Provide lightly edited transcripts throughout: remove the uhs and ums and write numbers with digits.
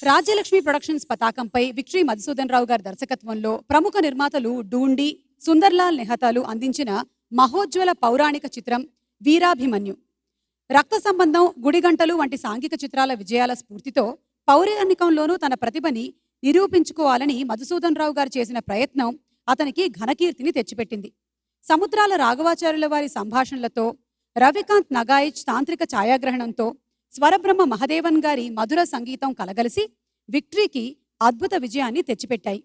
Rajyalakshmi productions పతాకంపై victory Madhusudan రావు గారి దర్శకత్వంలో ప్రముఖ నిర్మాతలు డూండి, సుందర్లాల్ నెహతాలు అందించిన మహోజ్వల పౌరాణిక చిత్రం వీరాభిమన్యు. రక్త సంబంధం, గుడిగంటలు వంటి సాంఘిక చిత్రాల విజయాల స్ఫూర్తితో పౌరాణికంలోనూ తన ప్రతిభని నిరూపించుకోవాలని మధుసూదన్ రావు గారు చేసిన ప్రయత్నం అతనికి ఘనకీర్తిని తెచ్చిపెట్టింది. సముద్రాల రాఘవాచార్యుల వారి సంభాషణలతో, రవికాంత్ నగాయిచ్ తాంత్రిక ఛాయాగ్రహణంతో, స్వరబ్రహ్మ మహదేవన్ గారి మధుర సంగీతం కలగలిసి విక్టరీకి అద్భుత విజయాన్ని తెచ్చిపెట్టాయి.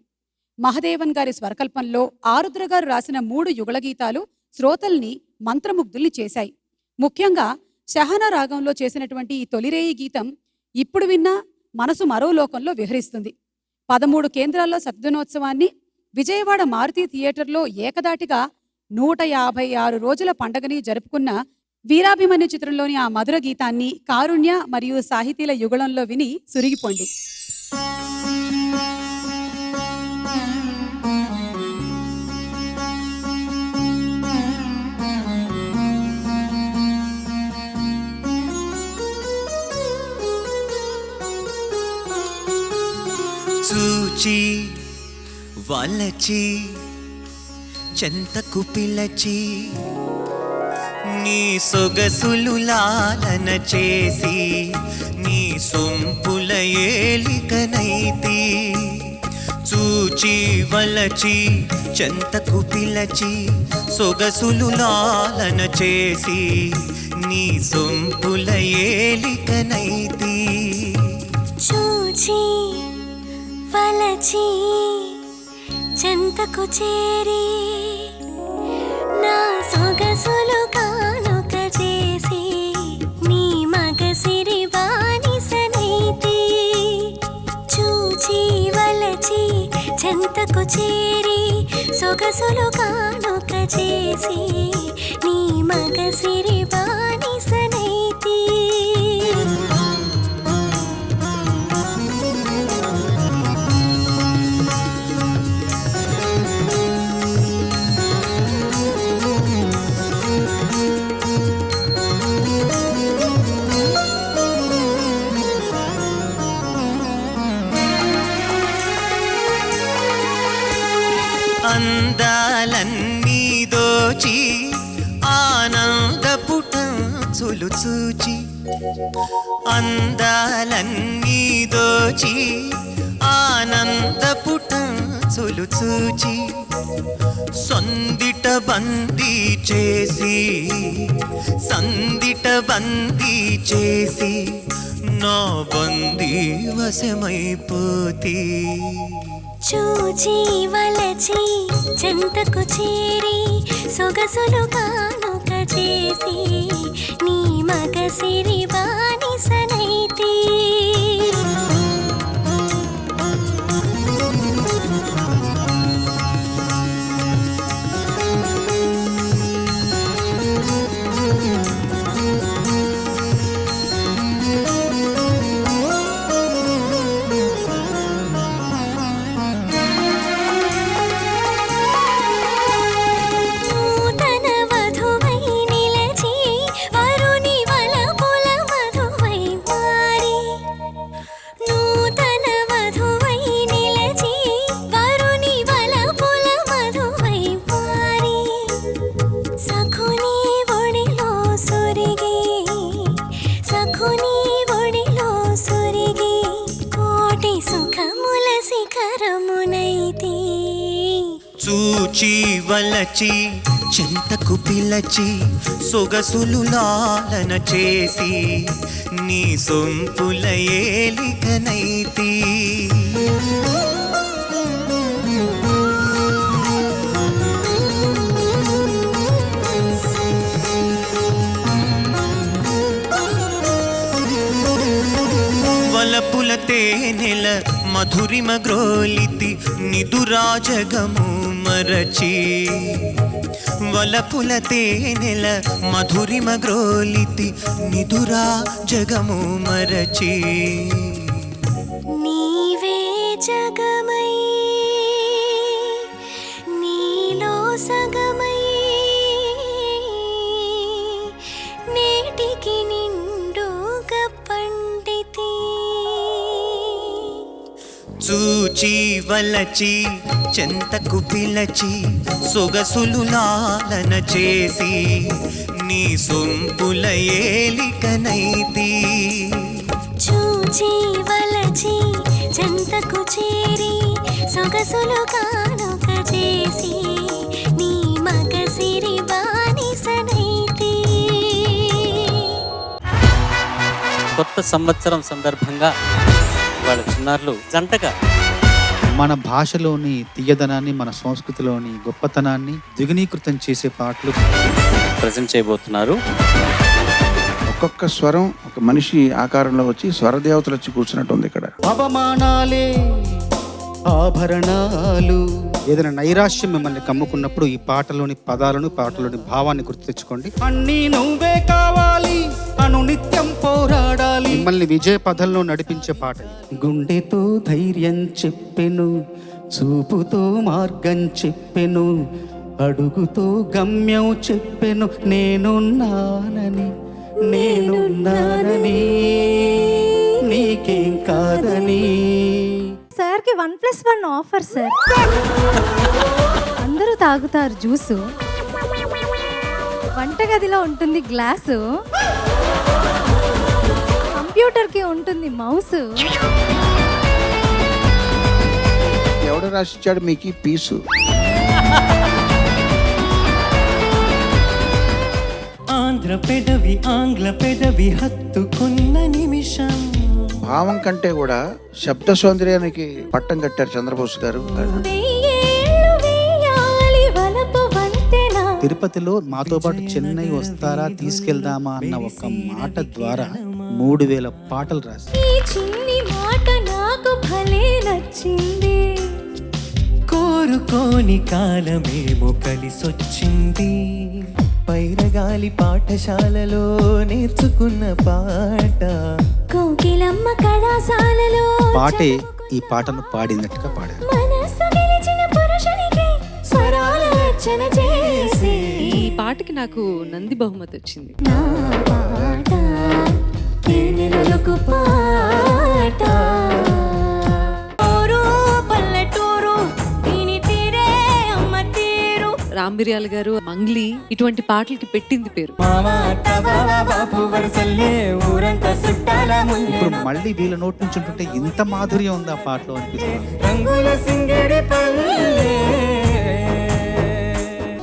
మహదేవన్ గారి స్వరకల్పంలో ఆరుద్ర గారు రాసిన 3 యుగళ గీతాలు శ్రోతల్ని మంత్రముగ్ధుల్ని చేశాయి. ముఖ్యంగా షహనా రాగంలో చేసినటువంటి ఈ తొలిరేయి గీతం ఇప్పుడు విన్నా మనసు మరో లోకంలో విహరిస్తుంది. 13 కేంద్రాల్లో శతదినోత్సవాన్ని, విజయవాడ మారుతి థియేటర్లో ఏకదాటిగా 156 రోజుల పండగని జరుపుకున్న వీరాభిమన్యు చిత్రంలోని ఆ మధుర గీతాన్ని కారుణ్య మరియు సాహితీల యుగళంలో విని సురిగిపోండి. చూచి వలచి చెంతకు పిలచి నీ సొగసులు లాలన చేసి నీ సొంపుల ఏలికనైతి. చూచి వలచి చెంతకు పిలచి సొగసులు లాలన చేసి నీ సొంపుల ఏలికనైతి. చూచి వలచి చెంతకు చేరి నా సొగసులు కానుక చేసి నీ మగసిరి బానిసనైతి. చూచి వలచి చెంతకు చేరి సొగసులు కానుక చేసి నీ మగసిరి బానిసనైతి. అందాలన్నీ దోచి ఆనందపుటంచులు చూచి, అందాలన్నీ దోచి ఆనందపుటంచులు చూచి సందిట బందీ చేసి, సందిట బందీ చేసి నా బందీ వశమైపోతి. చూచి వలచి చెంతకు చేరి సొగసులు కానుక చేసి నీ మగసిరి బానిసనైతి. చూచి వలచి చెంతకు పిలచి సొగసులు లాలన చేసి నీ సొంపుల ఏలికనైతి. వలపుల తేనెల మధురిమ గ్రోలితి నిదురాజగము మరచి. వలపుల తేనెల మధురిమ గ్రోలితి నిదురా జగము మరచి. నీవే జగమై నీలో సగమై నేటికి నిండుగా పండితి. చూచి వలచి చెంతకు పిలచి సొగసులు లాలన చేసి నీ సొంపుల ఏలికనైతి చూచి వలచి చెంతకు చేరి సొగసులు కానుక చేసి నీ మగసిరి బానిసనైతి. కొత్త సంవత్సరం సందర్భంగా వాళ్ళ చిన్నారులు జంటగా మన భాషలోని తీయదనాన్ని, మన సంస్కృతిలోని గొప్పతనాన్ని ద్విగుణీకృతం చేసే పాటలు ప్రజెంట్ చేయబోతున్నారు. ఒక్కొక్క స్వరం ఒక మనిషి ఆకారంలో వచ్చి స్వరదేవతలు వచ్చి కూర్చున్నట్టు ఉంది ఇక్కడ. అవమానాలే ఆభరణాలు. ఏదైనా నైరాశ్యం మిమ్మల్ని కమ్ముకున్నప్పుడు ఈ పాటలోని పదాలను, పాటలోని భావాన్ని గుర్తు తెచ్చుకోండి. అన్నీ నువ్వే కావాలి అను నిత్యం పోరాడాలి. మిమ్మల్ని విజయ పథంలో నడిపించే పాట ఇది. గుండెతో ధైర్యం చెప్పెను, చూపుతో మార్గం చెప్పెను, అడుగుతో గమ్యం చెప్పెను, నేనున్నానని నేనున్నానని నీకేం కాదని. సార్కి 1+1 ఆఫర్ సార్. అందరూ తాగుతారు జ్యూసు, వంటగదిలో ఉంటుంది గ్లాసు, కంప్యూటర్కి ఉంటుంది మౌస్. ఎవడు రాసిచ్చాడు మీకు ఈ పీసు? ఆంధ్ర పెదవి ఆంగ్ల పెదవి హత్తుకున్న నిమిషం. భావం కంటే కూడా శబ్ద సౌందర్యానికి పట్టం కట్టారు చంద్రబోస్ గారు. వెయ్యేళ్ళు వెయ్యాలి వలపు వంతెన. తిరుపతిలో మాతో పాటు చెన్నై వస్తారా, తీసుకెళ్దామా అన్న ఒక మాట ద్వారా 3000 పాటలు రాసి ఈ చిన్ని మాట నాకు భలే నచ్చింది. కోరుకోని కాలమేమో కలిసొచ్చింది. పైరగాలి పాఠశాలలో నేర్చుకున్న పాట. కోకిలమ్మ కళాశాలలో పాటే ఈ పాటను పాడినట్టుగా పాడారు. మనసు గెలిచిన పురుషునికి స్వరాల అర్చన చేసి ఈ పాటకి నాకు నంది బహుమతి వచ్చింది. నా పాట తేనెలకు పాట. ఊరు పల్లెటూరు దీని తీరే అమ్మ తీరు. రామ్ బిర్యాల గారు మంగ్లీ ఇటువంటి పాటలకి పెట్టింది పేరు. ఇప్పుడు మళ్ళీ వీళ్ళ నోటి నుంచి ఉంటుంటే ఇంత మాధుర్యం ఉంది ఆ పాటలో అనిపిస్తుంది.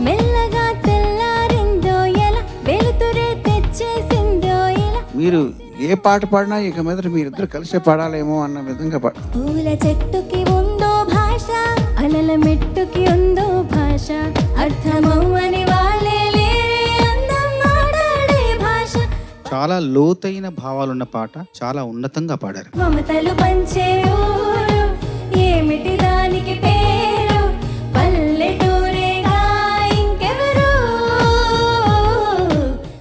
మెల్లగా తెల్లారిందో ఎలా వెలుతురే తెచ్చేసిందో ఎలా. మీరు ఏ పాట పాడినా ఇక మీద మీరిద్దరు కలిసే పాడాలేమో అన్న విధంగా పూల చెట్టుకి ఉందో భాష, అలల మెట్టుకి ఉందో భాష, అర్థమవ్వని వాళ్ళే లేరే అందం మాట్లాడే భాష. చాలా లోతైన భావాలున్న పాట, చాలా ఉన్నతంగా పాడారు. మమతలు పంచే